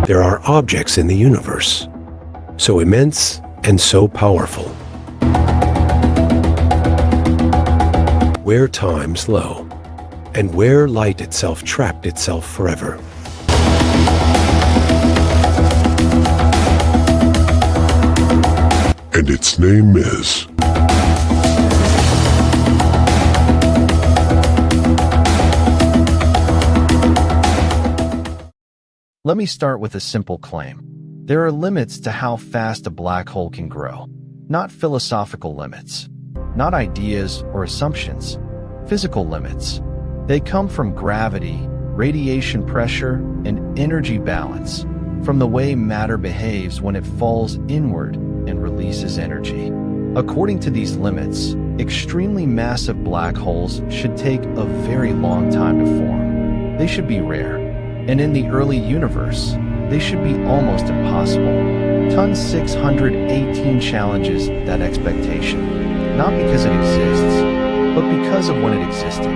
There are objects in the universe, so immense and so powerful, where time slow, and where light itself trapped itself forever. And its name is... Let me start with a simple claim. There are limits to how fast a black hole can grow. Not philosophical limits, not ideas or assumptions, physical limits. They come from gravity, radiation pressure, and energy balance, from the way matter behaves when it falls inward and releases energy. According to these limits, extremely massive black holes should take a very long time to form. They should be rare. And in the early universe, they should be almost impossible. Ton 618 challenges that expectation, not because it exists, but because of when it existed.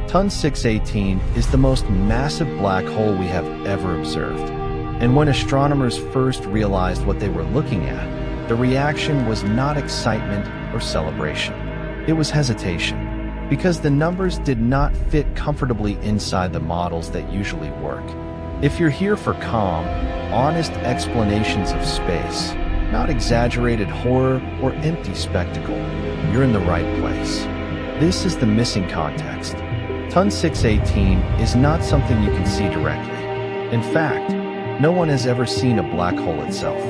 Ton 618 is the most massive black hole we have ever observed. And when astronomers first realized what they were looking at, the reaction was not excitement or celebration. It was hesitation. Because the numbers did not fit comfortably inside the models that usually work. If you're here for calm, honest explanations of space, not exaggerated horror or empty spectacle, you're in the right place. This is the missing context. Ton 618 is not something you can see directly. In fact, no one has ever seen a black hole itself.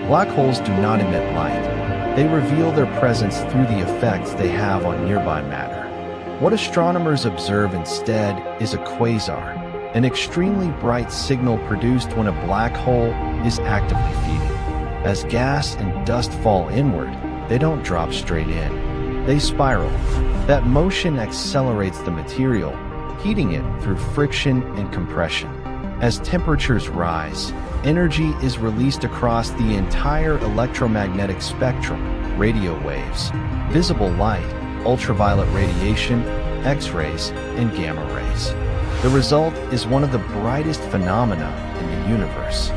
Black holes do not emit light. They reveal their presence through the effects they have on nearby matter. What astronomers observe instead is a quasar, an extremely bright signal produced when a black hole is actively feeding. As gas and dust fall inward, they don't drop straight in. They spiral. That motion accelerates the material, heating it through friction and compression. As temperatures rise, energy is released across the entire electromagnetic spectrum, radio waves, visible light, ultraviolet radiation, X-rays, and gamma rays. The result is one of the brightest phenomena in the universe,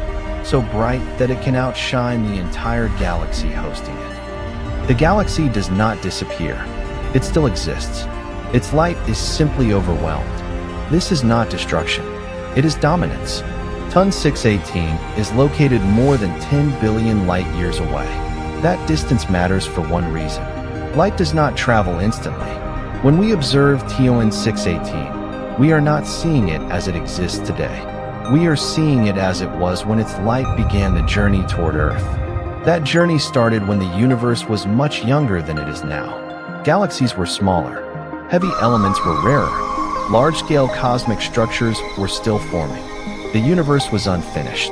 so bright that it can outshine the entire galaxy hosting it. The galaxy does not disappear. It still exists. Its light is simply overwhelmed. This is not destruction. It is dominance. Ton 618 is located more than 10 billion light-years away. That distance matters for one reason. Light does not travel instantly. When we observe TON 618, we are not seeing it as it exists today. We are seeing it as it was when its light began the journey toward Earth. That journey started when the universe was much younger than it is now. Galaxies were smaller. Heavy elements were rarer. Large-scale cosmic structures were still forming. The universe was unfinished.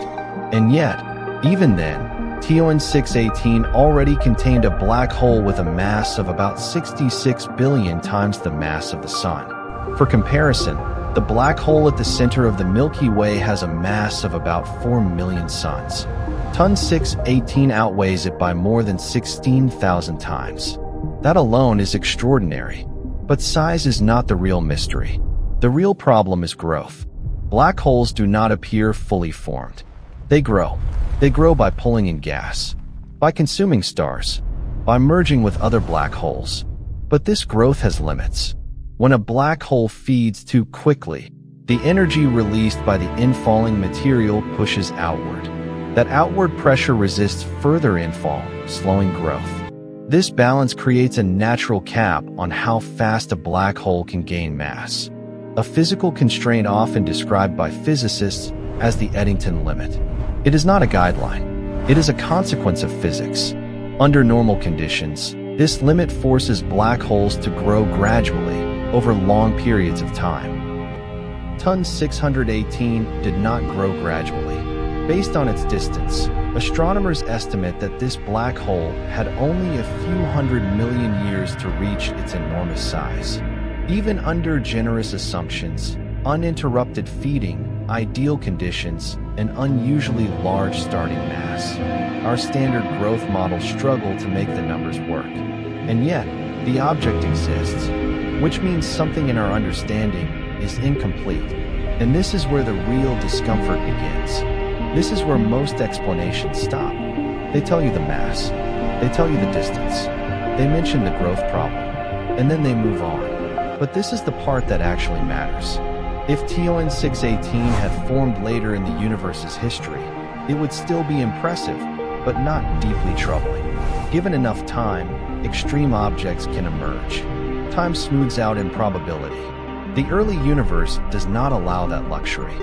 And yet, even then, TON 618 already contained a black hole with a mass of about 66 billion times the mass of the Sun. For comparison, the black hole at the center of the Milky Way has a mass of about 4 million suns. Ton 618 outweighs it by more than 16,000 times. That alone is extraordinary. But size is not the real mystery. The real problem is growth. Black holes do not appear fully formed. They grow. They grow by pulling in gas, by consuming stars, by merging with other black holes. But this growth has limits. When a black hole feeds too quickly, the energy released by the infalling material pushes outward. That outward pressure resists further infall, slowing growth. This balance creates a natural cap on how fast a black hole can gain mass. A physical constraint often described by physicists as the Eddington limit. It is not a guideline. It is a consequence of physics. Under normal conditions, this limit forces black holes to grow gradually over long periods of time. Ton 618 did not grow gradually. Based on its distance, astronomers estimate that this black hole had only a few 100 million years to reach its enormous size. Even under generous assumptions, uninterrupted feeding, ideal conditions, and unusually large starting mass, our standard growth models struggle to make the numbers work. And yet, the object exists, which means something in our understanding is incomplete. And this is where the real discomfort begins. This is where most explanations stop. They tell you the mass, they tell you the distance, they mention the growth problem, and then they move on. But this is the part that actually matters. If TON 618 had formed later in the universe's history, it would still be impressive, but not deeply troubling. Given enough time, extreme objects can emerge. Time smooths out improbability. The early universe does not allow that luxury.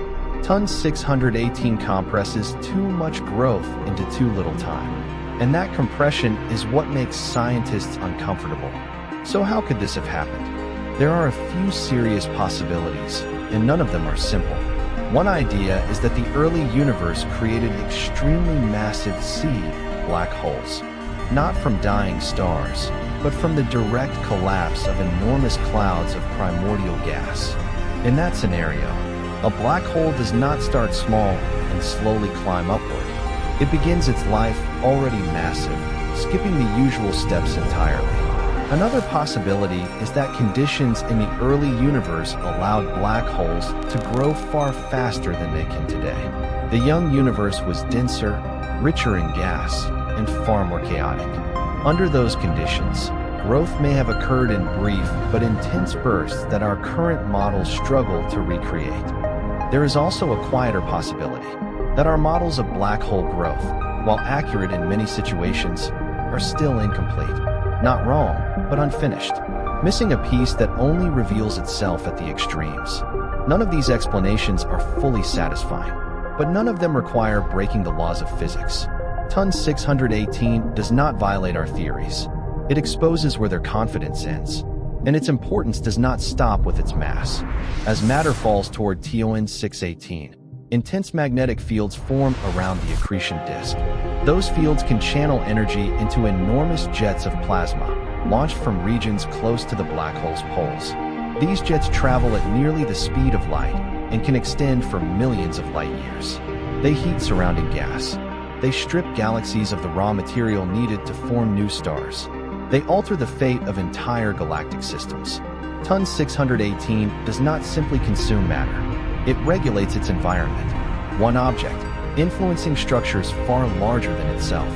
TON 618 compresses too much growth into too little time. And that compression is what makes scientists uncomfortable. So how could this have happened? There are a few serious possibilities, and none of them are simple. One idea is that the early universe created extremely massive seed black holes, not from dying stars, but from the direct collapse of enormous clouds of primordial gas. In that scenario, a black hole does not start small and slowly climb upward. It begins its life already massive, skipping the usual steps entirely. Another possibility is that conditions in the early universe allowed black holes to grow far faster than they can today. The young universe was denser, richer in gas, and far more chaotic. Under those conditions, growth may have occurred in brief but intense bursts that our current models struggle to recreate. There is also a quieter possibility that our models of black hole growth, while accurate in many situations, are still incomplete. Not wrong, but unfinished, missing a piece that only reveals itself at the extremes. None of these explanations are fully satisfying, but none of them require breaking the laws of physics. TON 618 does not violate our theories. It exposes where their confidence ends, and its importance does not stop with its mass. As matter falls toward TON 618, intense magnetic fields form around the accretion disk. Those fields can channel energy into enormous jets of plasma, launched from regions close to the black hole's poles. These jets travel at nearly the speed of light and can extend for millions of light years. They heat surrounding gas. They strip galaxies of the raw material needed to form new stars. They alter the fate of entire galactic systems. TON 618 does not simply consume matter. It regulates its environment. One object, influencing structures far larger than itself.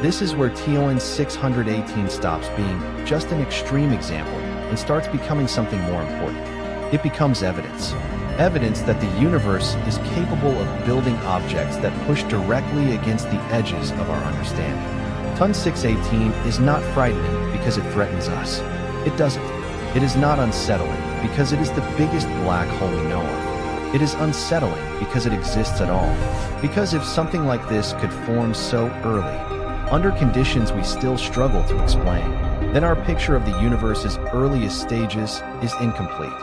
This is where TON 618 stops being just an extreme example and starts becoming something more important. It becomes evidence. Evidence that the universe is capable of building objects that push directly against the edges of our understanding. TON 618 is not frightening because it threatens us. It doesn't. It is not unsettling because it is the biggest black hole we know of. It is unsettling because it exists at all. Because if something like this could form so early, under conditions we still struggle to explain, then our picture of the universe's earliest stages is incomplete.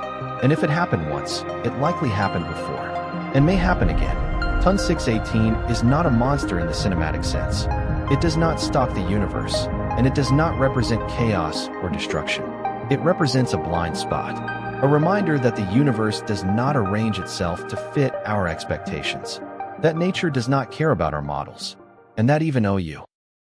And if it happened once, it likely happened before, and may happen again. TON 618 is not a monster in the cinematic sense. It does not stalk the universe, and it does not represent chaos or destruction. It represents a blind spot, a reminder that the universe does not arrange itself to fit our expectations, that nature does not care about our models, and that even OU